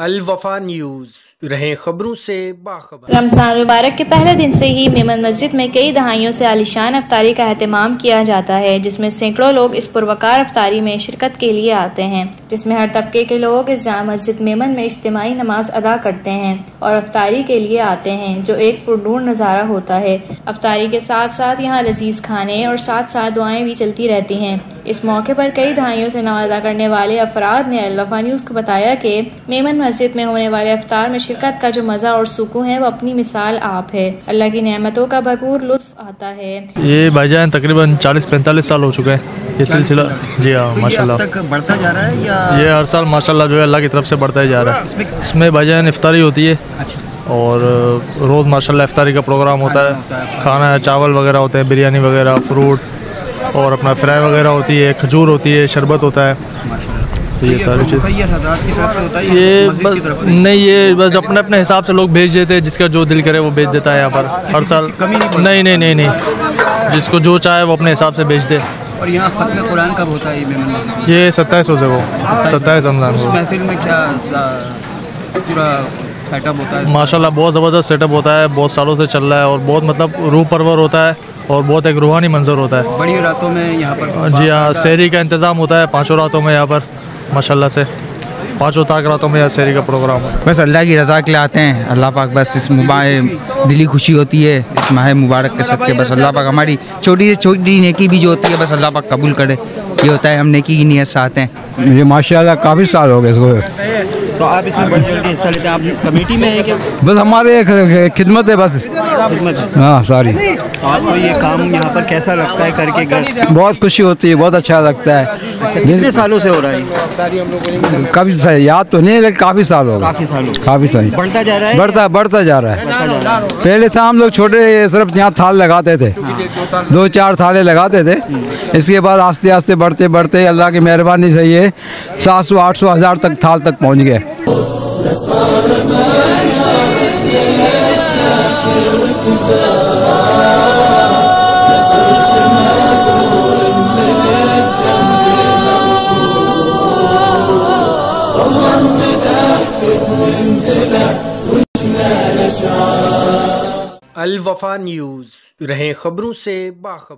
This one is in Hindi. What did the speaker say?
अल वफा न्यूज़, रहें खबरों से बाखबर। रमज़ान मुबारक के पहले दिन से ही मेमन मस्जिद में कई दहाइयों से आलीशान अफ्तारी का एहतमाम किया जाता है, जिसमें सैकड़ों लोग इस पुरवकार अफ्तारी में शिरकत के लिए आते हैं, जिसमें हर तबके के लोग इस जामा मस्जिद मेमन में इज्तिमाई नमाज अदा करते हैं और अफ्तारी के लिए आते हैं, जो एक पुरनूर नज़ारा होता है। अफ्तारी के साथ साथ यहाँ लजीज खाने और साथ साथ दुआएं भी चलती रहती हैं। इस मौके पर कई दहाइयों से नमाज अदा करने वाले अफराद ने अल वफा न्यूज़ को बताया कि मेमन मस्जिद में होने वाले अफ्तार में शिरकत का जो मज़ा और सुकून है वो अपनी मिसाल आप है। अल्लाह की नेमतों का भरपूर लुत्फ आता है। ये भाईजान तकरीबन 40-45 साल हो चुके हैं ये सिलसिला। जी हाँ, माशाल्लाह तक बढ़ता जा रहा है या ये हर साल माशाल्लाह जो है अल्लाह की तरफ से बढ़ता ही जा रहा है। इसमें भाईजान इफ्तारी होती है और रोज़ माशाल्लाह इफ्तारी का प्रोग्राम होता है। खाना है, चावल वगैरह होते हैं, बिरयानी वगैरह, फ्रूट और अपना फ्राई वगैरह होती है, खजूर होती है, शरबत होता है। तो ये सारी चीज़ ये बस नहीं, ये बस अपने अपने हिसाब से लोग भेज देते हैं, जिसका जो दिल करे वो भेज देता है यहाँ पर हर साल। नहीं, जिसको जो चाहे वो अपने हिसाब से भेज दे। और यहाँ खत्म कुरान कब होता है? ये 27 से वो 27 रमज़ान को। महफिल में क्या पूरा सेटअप होता है? माशाल्लाह बहुत ज़बरदस्त सेटअप होता है, बहुत सालों से चल रहा है और बहुत मतलब रूह परवर होता है और बहुत एक रूहानी मंजर होता है। बड़ी रातों में यहाँ पर जी हाँ, सहरी का इंतज़ाम होता है 5 रातों में यहाँ पर माशाल्लाह से 5 ताक रातों में यहाँ सहरी का प्रोग्राम है। बस अल्लाह की रज़ा के लिए आते हैं। अल्लाह पाक बस इस दिली खुशी होती है इस माह मुबारक के सदके। बस अल्लाह पाक हमारी छोटी से छोटी नेकी भी जो होती है बस अल्लाह पाक कबूल करे, ये होता है। हम नेकी की नीयत से आते हैं। ये माशाल्लाह काफ़ी साल हो गए इसको। तो आप इसमें बढ़ चढ़ के हिस्सा लेते हैं? आप कमेटी में है क्या? बस हमारे खिदमत है बस। खिदमत है? हाँ सारी। आपको ये काम यहाँ पर कैसा लगता है करके? बहुत खुशी होती है, बहुत अच्छा लगता है। अच्छा, कितने सालों से हो रहा है? काफ़ी याद तो नहीं लेकिन काफ़ी साल हो गए। काफ़ी साल बढ़ता जा रहा है, बढ़ता जा रहा है। पहले था हम लोग छोटे सिर्फ यहाँ थाल लगाते थे, 2-4 थाले लगाते थे। इसके बाद आस्ते आस्ते बढ़ते बढ़ते अल्लाह की मेहरबानी से ये 700, 800, 1000 तक थाल तक पहुँच गए। अल वफा न्यूज़, रहें खबरों से बाखबर।